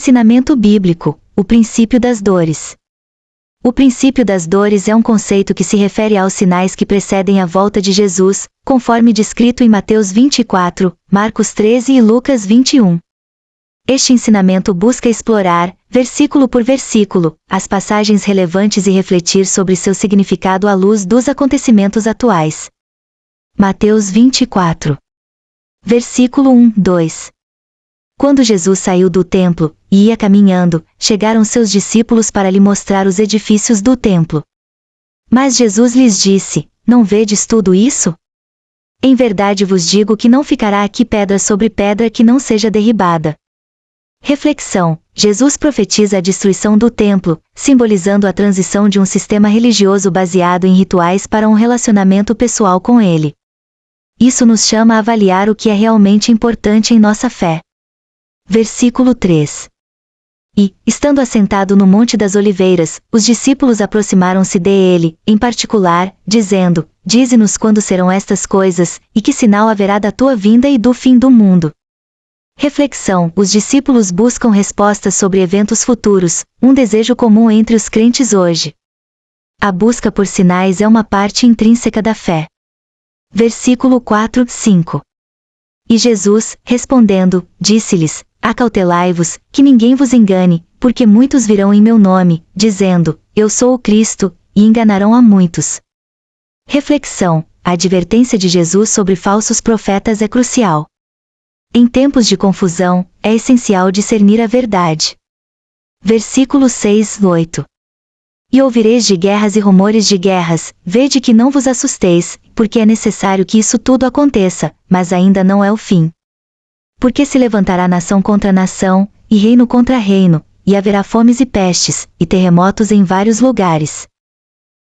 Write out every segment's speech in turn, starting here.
Ensinamento bíblico: o princípio das dores. O princípio das dores é um conceito que se refere aos sinais que precedem a volta de Jesus, conforme descrito em Mateus 24, Marcos 13 e Lucas 21. Este ensinamento busca explorar, versículo por versículo, as passagens relevantes e refletir sobre seu significado à luz dos acontecimentos atuais. Mateus 24. Versículo 1-2. Quando Jesus saiu do templo, e ia caminhando, chegaram seus discípulos para lhe mostrar os edifícios do templo. Mas Jesus lhes disse: Não vedes tudo isso? Em verdade vos digo que não ficará aqui pedra sobre pedra que não seja derribada. Reflexão: Jesus profetiza a destruição do templo, simbolizando a transição de um sistema religioso baseado em rituais para um relacionamento pessoal com ele. Isso nos chama a avaliar o que é realmente importante em nossa fé. Versículo 3. E, estando assentado no Monte das Oliveiras, os discípulos aproximaram-se dele, em particular, dizendo: Dize-nos quando serão estas coisas, e que sinal haverá da tua vinda e do fim do mundo. Reflexão: os discípulos buscam respostas sobre eventos futuros, um desejo comum entre os crentes hoje. A busca por sinais é uma parte intrínseca da fé. Versículo 4-5. E Jesus, respondendo, disse-lhes: Acautelai-vos, que ninguém vos engane, porque muitos virão em meu nome, dizendo: Eu sou o Cristo, e enganarão a muitos. Reflexão: a advertência de Jesus sobre falsos profetas é crucial. Em tempos de confusão, é essencial discernir a verdade. Versículo 6-8. E ouvireis de guerras e rumores de guerras, vede que não vos assusteis, porque é necessário que isso tudo aconteça, mas ainda não é o fim. Porque se levantará nação contra nação, e reino contra reino, e haverá fomes e pestes, e terremotos em vários lugares.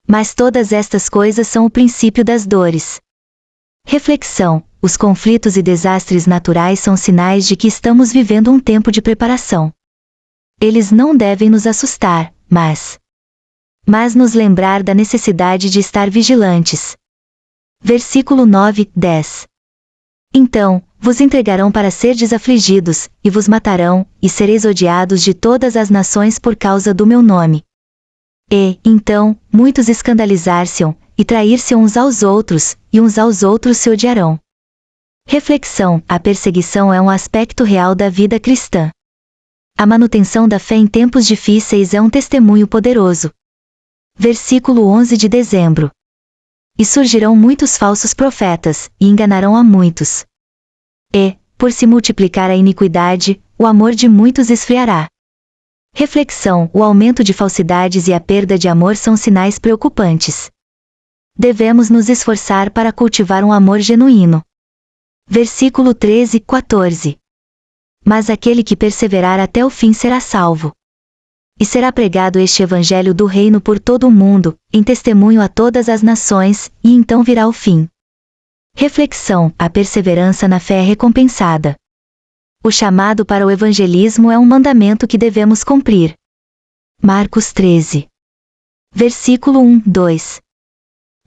Mas todas estas coisas são o princípio das dores. Reflexão: os conflitos e desastres naturais são sinais de que estamos vivendo um tempo de preparação. Eles não devem nos assustar, mas nos lembrar da necessidade de estar vigilantes. Versículo 9-10. Então, vos entregarão para serdes afligidos, e vos matarão, e sereis odiados de todas as nações por causa do meu nome. E, então, muitos escandalizar-se-ão, e trair-se uns aos outros, e uns aos outros se odiarão. Reflexão: a perseguição é um aspecto real da vida cristã. A manutenção da fé em tempos difíceis é um testemunho poderoso. Versículo 11 de dezembro. E surgirão muitos falsos profetas, e enganarão a muitos. E, por se multiplicar a iniquidade, o amor de muitos esfriará. Reflexão: o aumento de falsidades e a perda de amor são sinais preocupantes. Devemos nos esforçar para cultivar um amor genuíno. Versículo 13-14. Mas aquele que perseverar até o fim será salvo. E será pregado este evangelho do reino por todo o mundo, em testemunho a todas as nações, e então virá o fim. Reflexão: a perseverança na fé é recompensada. O chamado para o evangelismo é um mandamento que devemos cumprir. Marcos 13. Versículo 1-2.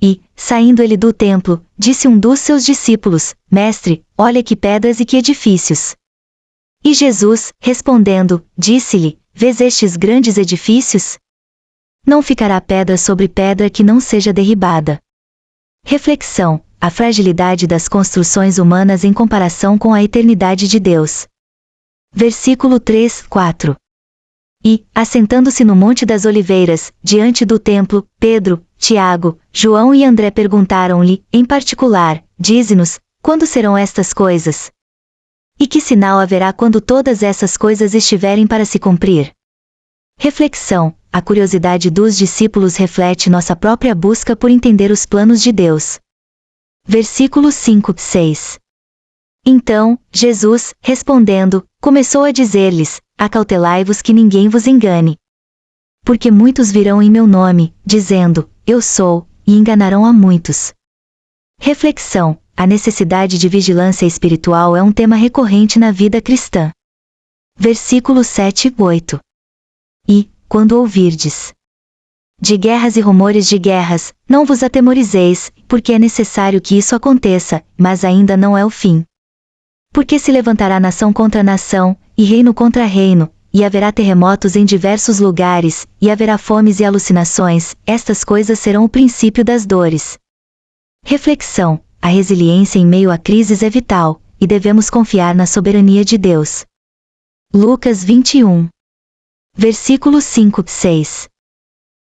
E, saindo ele do templo, disse um dos seus discípulos: Mestre, olha que pedras e que edifícios. E Jesus, respondendo, disse-lhe: Vês estes grandes edifícios? Não ficará pedra sobre pedra que não seja derribada. Reflexão: a fragilidade das construções humanas em comparação com a eternidade de Deus. Versículo 3-4. E, assentando-se no Monte das Oliveiras, diante do templo, Pedro, Tiago, João e André perguntaram-lhe, em particular: Dize-nos, quando serão estas coisas? E que sinal haverá quando todas essas coisas estiverem para se cumprir? Reflexão: a curiosidade dos discípulos reflete nossa própria busca por entender os planos de Deus. Versículos 5-6. Então, Jesus, respondendo, começou a dizer-lhes: Acautelai-vos que ninguém vos engane. Porque muitos virão em meu nome, dizendo: Eu sou, e enganarão a muitos. Reflexão: a necessidade de vigilância espiritual é um tema recorrente na vida cristã. Versículos 7-8. E, quando ouvirdes de guerras e rumores de guerras, não vos atemorizeis, porque é necessário que isso aconteça, mas ainda não é o fim. Porque se levantará nação contra nação, e reino contra reino, e haverá terremotos em diversos lugares, e haverá fomes e alucinações. Estas coisas serão o princípio das dores. Reflexão: a resiliência em meio a crises é vital, e devemos confiar na soberania de Deus. Lucas 21. Versículos 5, 6.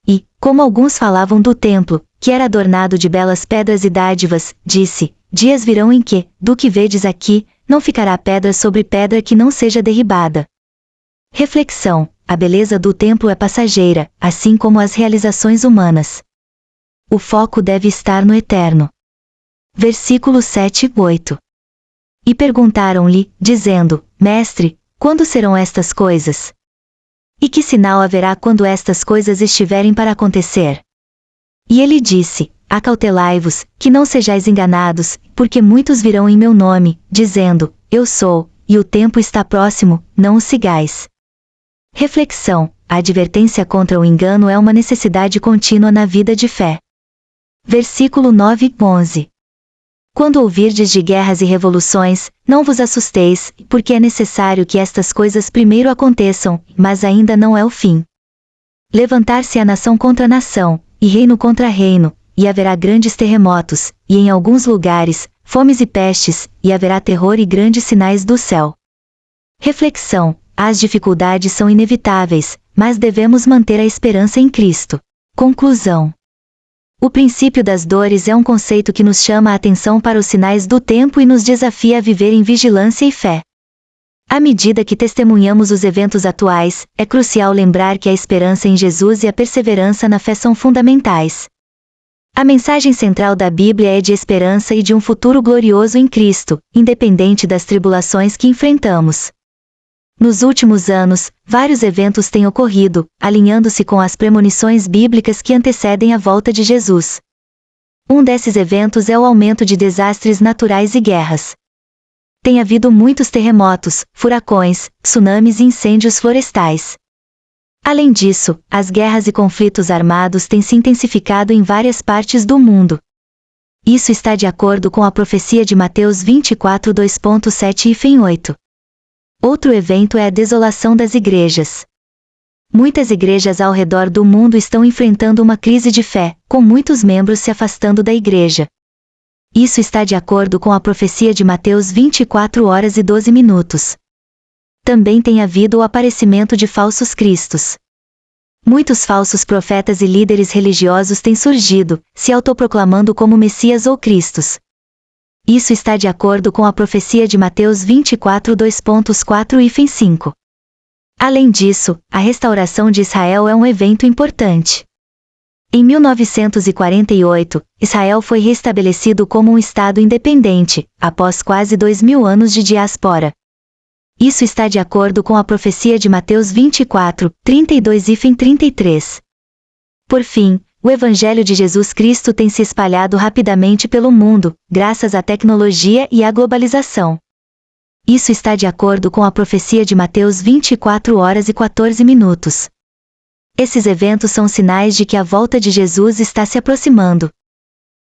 E, como alguns falavam do templo, que era adornado de belas pedras e dádivas, disse: dias virão em que, do que vedes aqui, não ficará pedra sobre pedra que não seja derribada. Reflexão: a beleza do templo é passageira, assim como as realizações humanas. O foco deve estar no eterno. Versículos 7, 8. E perguntaram-lhe, dizendo: Mestre, quando serão estas coisas? E que sinal haverá quando estas coisas estiverem para acontecer? E ele disse: acautelai-vos, que não sejais enganados, porque muitos virão em meu nome, dizendo: eu sou, e o tempo está próximo, não o sigais. Reflexão: a advertência contra o engano é uma necessidade contínua na vida de fé. Versículo 9, 11. Quando ouvirdes de guerras e revoluções, não vos assusteis, porque é necessário que estas coisas primeiro aconteçam, mas ainda não é o fim. Levantar-se-á nação contra nação, e reino contra reino, e haverá grandes terremotos, e em alguns lugares, fomes e pestes, e haverá terror e grandes sinais do céu. Reflexão: as dificuldades são inevitáveis, mas devemos manter a esperança em Cristo. Conclusão: o princípio das dores é um conceito que nos chama a atenção para os sinais do tempo e nos desafia a viver em vigilância e fé. À medida que testemunhamos os eventos atuais, é crucial lembrar que a esperança em Jesus e a perseverança na fé são fundamentais. A mensagem central da Bíblia é de esperança e de um futuro glorioso em Cristo, independente das tribulações que enfrentamos. Nos últimos anos, vários eventos têm ocorrido, alinhando-se com as premonições bíblicas que antecedem a volta de Jesus. Um desses eventos é o aumento de desastres naturais e guerras. Tem havido muitos terremotos, furacões, tsunamis e incêndios florestais. Além disso, as guerras e conflitos armados têm se intensificado em várias partes do mundo. Isso está de acordo com a profecia de Mateus 24, 2.7 e 8. Outro evento é a desolação das igrejas. Muitas igrejas ao redor do mundo estão enfrentando uma crise de fé, com muitos membros se afastando da igreja. Isso está de acordo com a profecia de Mateus 24 horas e 12 minutos. Também tem havido o aparecimento de falsos cristos. Muitos falsos profetas e líderes religiosos têm surgido, se autoproclamando como Messias ou Cristos. Isso está de acordo com a profecia de Mateus 24, 2.4 e 5. Além disso, a restauração de Israel é um evento importante. Em 1948, Israel foi restabelecido como um Estado independente, após quase 2000 anos de diáspora. Isso está de acordo com a profecia de Mateus 24, 32 e 33. Por fim, o Evangelho de Jesus Cristo tem se espalhado rapidamente pelo mundo, graças à tecnologia e à globalização. Isso está de acordo com a profecia de Mateus 24 horas e 14 minutos. Esses eventos são sinais de que a volta de Jesus está se aproximando.